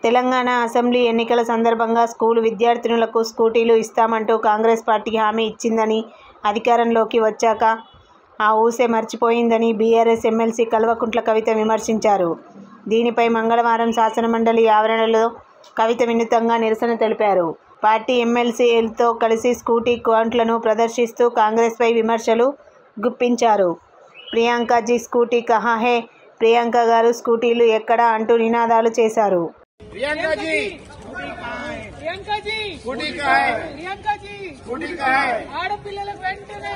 Telangana assembly ఎన్నికల సందర్భంగా school విద్యార్థినులకు స్కూటీలు ఇస్తామంటూ కాంగ్రెస్ పార్టీ హామీ ఇచ్చిందని, అధికారంలోకి వచ్చాక ఆ ఊసే మర్చిపోయిందని బీఆర్ఎస్ ఎమ్మెల్సీ కల్వకుంట్ల కవిత విమర్శించారు. దీనిపై మంగళవారం శాసనమండలి ఆవరణలో కవిత వినూత్నంగా నిరసన తెలిపారు. పార్టీ ఎమ్మెల్సీలతో కలిసి స్కూటీ క్వాంట్లను ప్రదర్శిస్తూ కాంగ్రెస్పై విమర్శలు గుప్పించారు. ప్రియాంకజీ స్కూటీ కహా హై, ప్రియాంక గారు స్కూటీలు ఎక్కడా అంటూ నినాదాలు చేశారు. ఆడపిల్లలకు వెంటనే